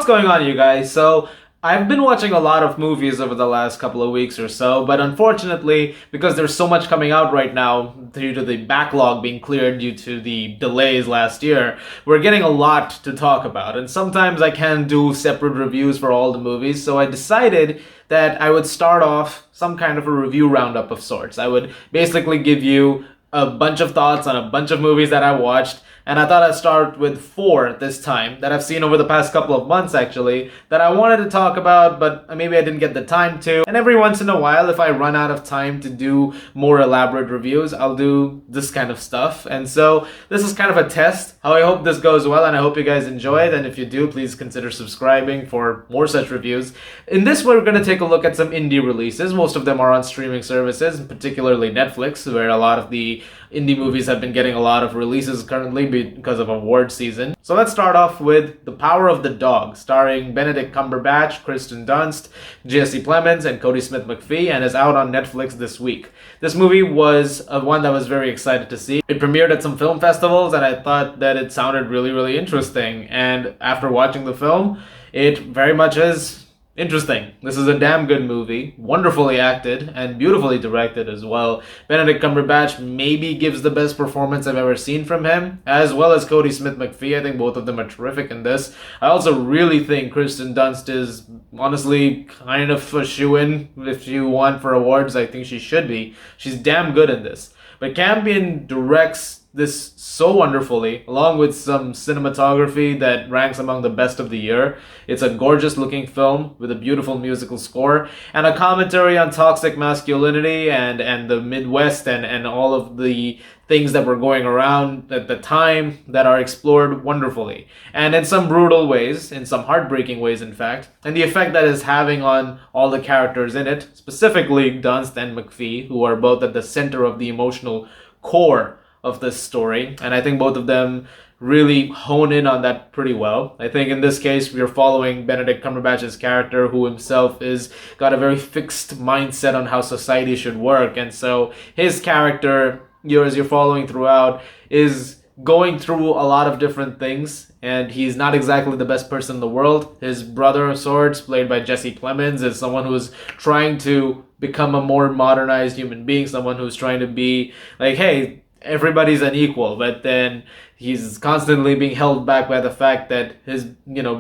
what's going on, you guys? So, I've been watching a lot of movies over the last couple of weeks or so, but unfortunately, because there's so much coming out right now due to the backlog being cleared due to the delays last year, we're getting a lot to talk about. And sometimes I can't do separate reviews for all the movies, so I decided that I would start off some kind of a review roundup of sorts. I would basically give you a bunch of thoughts on a bunch of movies that I watched, and I thought I'd start with four this time that I've seen over the past couple of months actually that I wanted to talk about, but maybe I didn't get the time to. And every once in a while, if I run out of time to do more elaborate reviews, I'll do this kind of stuff. And so this is kind of a test. How I hope this goes well, and I hope you guys enjoy it. And if you do, please consider subscribing for more such reviews. In this, we're going to take a look at some indie releases. Most of them are on streaming services, particularly Netflix, where a lot of the indie movies have been getting a lot of releases currently because of award season. So let's start off with The Power of the Dog, starring Benedict Cumberbatch, Kristen Dunst, Jesse Plemons, and Cody Smit-Mcphee, and is out on Netflix this week. This movie was one that I was very excited to see. It premiered at some film festivals, and I thought that it sounded really, really interesting. And after watching the film, it very much is interesting. This is a damn good movie, wonderfully acted and beautifully directed as well. Benedict Cumberbatch maybe gives the best performance I've ever seen from him, as well as Cody Smit-Mcphee. I think both of them are terrific in this. I also really think Kristen Dunst is honestly kind of a shoo-in if you want for awards. I think she should be. She's damn good in this. But Campion directs this so wonderfully, along with some cinematography that ranks among the best of the year. It's a gorgeous looking film with a beautiful musical score and a commentary on toxic masculinity and the Midwest and all of the things that were going around at the time that are explored wonderfully. And in some brutal ways, in some heartbreaking ways in fact, and the effect that is having on all the characters in it, specifically Dunst and McPhee, who are both at the center of the emotional core of this story, and I think both of them really hone in on that pretty well. I think in this case we're following Benedict Cumberbatch's character, who himself is got a very fixed mindset on how society should work, and so his character, as you're following throughout, is going through a lot of different things, and he's not exactly the best person in the world. His brother of sorts, played by Jesse Plemons, is someone who's trying to become a more modernized human being, someone who's trying to be like, hey, everybody's an equal, but then he's constantly being held back by the fact that his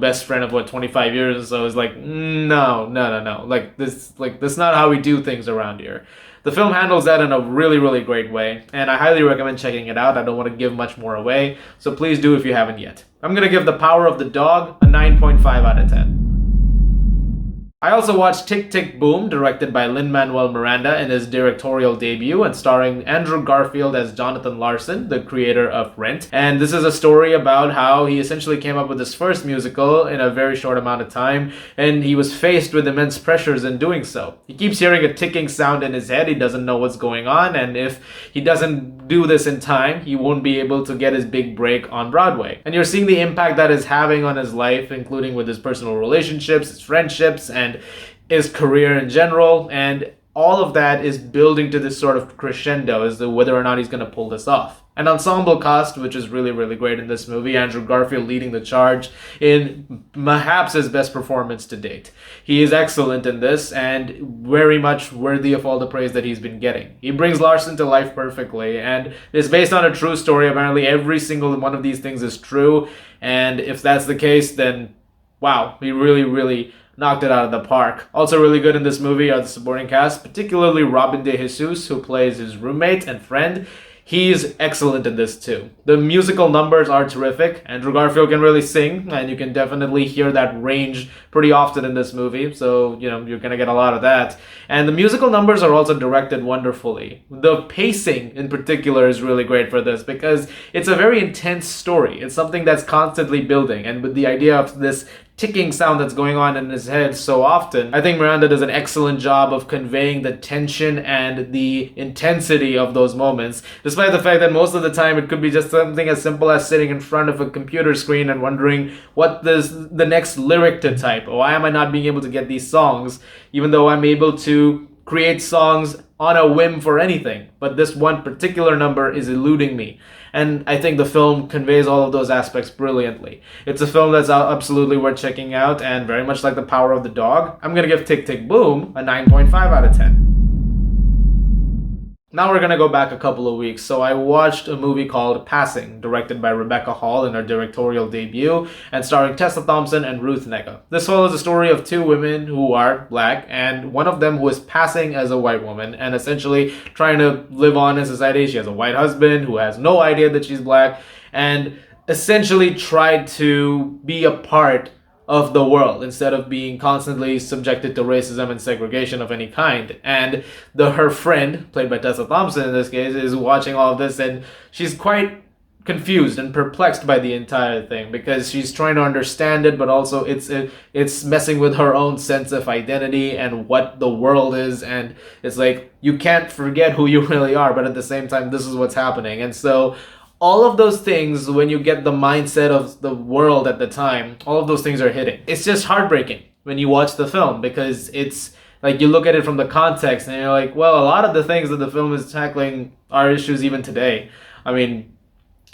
best friend of 25 years or so is like, no, like this not how we do things around here. The film handles that in a really, really great way, and I highly recommend checking it out. I don't want to give much more away, so please do if you haven't yet. I'm gonna give The Power of the Dog a 9.5 out of 10. I also watched Tick, Tick, Boom, directed by Manuel-Miranda in his directorial debut and starring Andrew Garfield as Jonathan Larson, the creator of Rent. And this is a story about how he essentially came up with his first musical in a very short amount of time, and he was faced with immense pressures in doing so. He keeps hearing a ticking sound in his head. He doesn't know what's going on, and if he doesn't do this in time, he won't be able to get his big break on Broadway. And you're seeing the impact that is having on his life, including with his personal relationships, his friendships, and his career in general, and all of that is building to this sort of crescendo as to whether or not he's going to pull this off. An ensemble cast, which is really, really great in this movie. Andrew Garfield leading the charge in perhaps his best performance to date. He is excellent in this and very much worthy of all the praise that he's been getting. He brings Larson to life perfectly, and it's based on a true story. Apparently every single one of these things is true, and if that's the case, then wow, he really, really knocked it out of the park. Also really good in this movie are the supporting cast, particularly Robin De Jesus, who plays his roommate and friend. He's excellent in this too. The musical numbers are terrific. Andrew Garfield can really sing, and you can definitely hear that range pretty often in this movie, so you're gonna get a lot of that. And the musical numbers are also directed wonderfully. The pacing in particular is really great for this because it's a very intense story. It's something that's constantly building, and with the idea of this ticking sound that's going on in his head so often, I think Miranda does an excellent job of conveying the tension and the intensity of those moments, despite the fact that most of the time it could be just something as simple as sitting in front of a computer screen and wondering what the next lyric to type. Why am I not being able to get these songs, even though I'm able to create songs on a whim for anything, but this one particular number is eluding me. And I think the film conveys all of those aspects brilliantly. It's a film that's absolutely worth checking out, and very much like The Power of the Dog, I'm gonna give Tick Tick Boom a 9.5 out of 10. Now we're gonna go back a couple of weeks. So I watched a movie called Passing, directed by Rebecca Hall in her directorial debut, and starring Tessa Thompson and Ruth Negga. This follows the story of two women who are black, and one of them who is passing as a white woman, and essentially trying to live on in society. She has a white husband who has no idea that she's black, and essentially tried to be a part of the world instead of being constantly subjected to racism and segregation of any kind. And her friend, played by Tessa Thompson in this case, is watching all of this, and she's quite confused and perplexed by the entire thing because she's trying to understand it, but also it's messing with her own sense of identity and what the world is. And it's like, you can't forget who you really are, but at the same time, this is what's happening. And so all of those things, when you get the mindset of the world at the time, all of those things are hitting. It's just heartbreaking when you watch the film because it's like you look at it from the context and you're like, well, a lot of the things that the film is tackling are issues even today. I mean,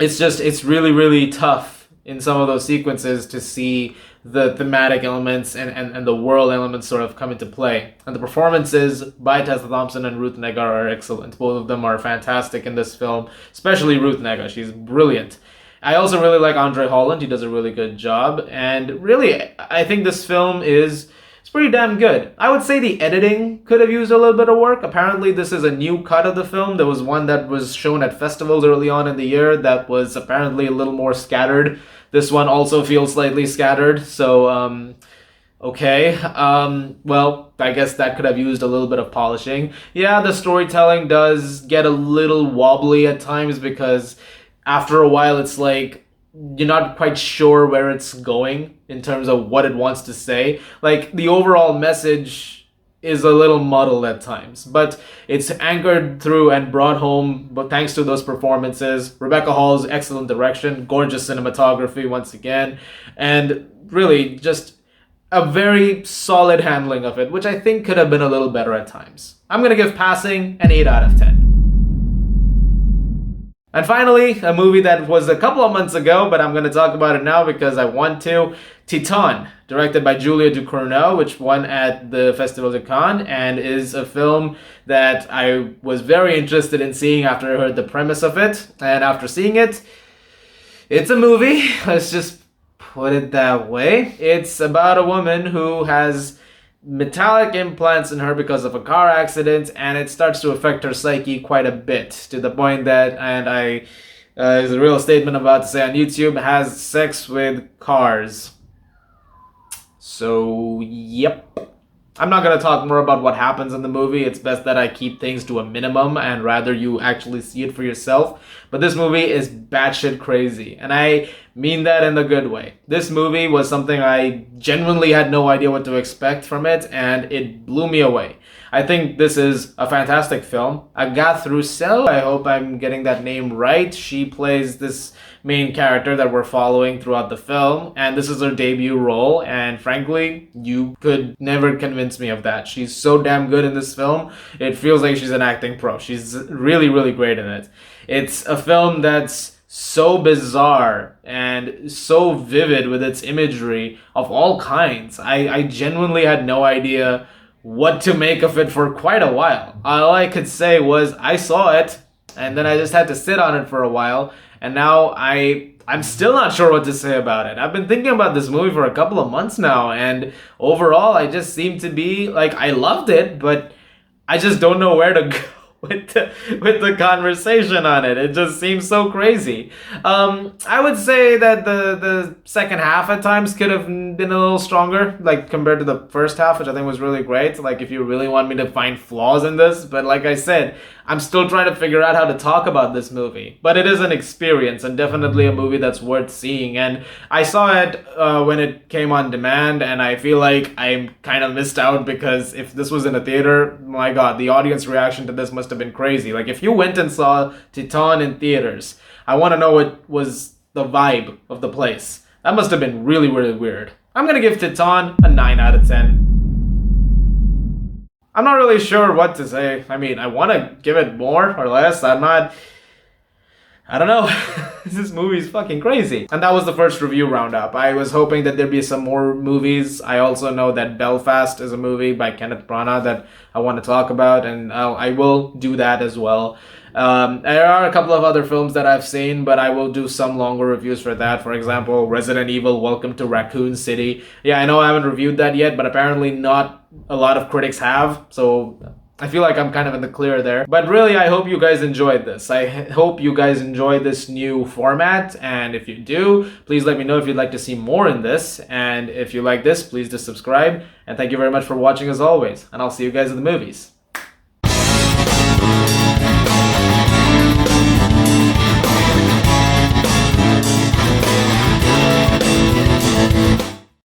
it's really, really tough in some of those sequences to see the thematic elements and the world elements sort of come into play. And the performances by Tessa Thompson and Ruth Negga are excellent. Both of them are fantastic in this film, especially Ruth Negga. She's brilliant. I also really like Andre Holland. He does a really good job. And really, I think this film it's pretty damn good. I would say the editing could have used a little bit of work. Apparently, this is a new cut of the film. There was one that was shown at festivals early on in the year that was apparently a little more scattered. This one also feels slightly scattered, so, okay. Well, I guess that could have used a little bit of polishing. Yeah, the storytelling does get a little wobbly at times because after a while it's like you're not quite sure where it's going in terms of what it wants to say. Like, the overall message is a little muddled at times, but it's anchored through and brought home, but thanks to those performances, Rebecca Hall's excellent direction, gorgeous cinematography once again, and really just a very solid handling of it, which I think could have been a little better at times. I'm gonna give Passing an 8 out of 10. And finally, a movie that was a couple of months ago, but I'm going to talk about it now because I want to. Titane, directed by Julia Ducournau, which won at the Festival de Cannes, and is a film that I was very interested in seeing after I heard the premise of it. And after seeing it, it's a movie. Let's just put it that way. It's about a woman who has metallic implants in her because of a car accident, and it starts to affect her psyche quite a bit, to the point that, and is a real statement I'm about to say on YouTube, has sex with cars. So, yep. I'm not going to talk more about what happens in the movie. It's best that I keep things to a minimum and rather you actually see it for yourself. But this movie is batshit crazy, and I mean that in the good way. This movie was something I genuinely had no idea what to expect from it, and it blew me away. I think this is a fantastic film. Agathe Roussel, I hope I'm getting that name right. She plays this main character that we're following throughout the film, and this is her debut role, and frankly, you could never convince me of that. She's so damn good in this film. It feels like she's an acting pro. She's really, really great in it. It's a film that's so bizarre and so vivid with its imagery of all kinds. I genuinely had no idea what to make of it for quite a while. All I could say was I saw it, and then I just had to sit on it for a while, and now I'm still not sure what to say about it. I've been thinking about this movie for a couple of months now, and overall I just seem to be like, I loved it, but I just don't know where to go with the conversation on it. It just seems so crazy. I would say that the second half at times could have been a little stronger, like compared to the first half, which I think was really great. Like, if you really want me to find flaws in this, but like I said, I'm still trying to figure out how to talk about this movie. But it is an experience, and definitely a movie that's worth seeing. And I saw it when it came on demand, and I feel like I kind of missed out, because if this was in a theater, my god, the audience reaction to this must have been crazy. Like, if you went and saw Titane in theaters, I want to know what was the vibe of the place. That must have been really, really weird. I'm going to give Titane a 9 out of 10. I'm not really sure what to say. I mean, I want to give it more or less. I don't know. This movie is fucking crazy. And that was the first review roundup. I was hoping that there'd be some more movies. I also know that Belfast is a movie by Kenneth Branagh that I want to talk about, and I will do that as well. There are a couple of other films that I've seen, but I will do some longer reviews for that. For example, Resident Evil Welcome to Raccoon City. Yeah, I know I haven't reviewed that yet, but apparently not a lot of critics have, so I feel like I'm kind of in the clear there. But really, I hope you guys enjoyed this. I hope you guys enjoy this new format. And if you do, please let me know if you'd like to see more in this. And if you like this, please just subscribe. And thank you very much for watching as always. And I'll see you guys in the movies.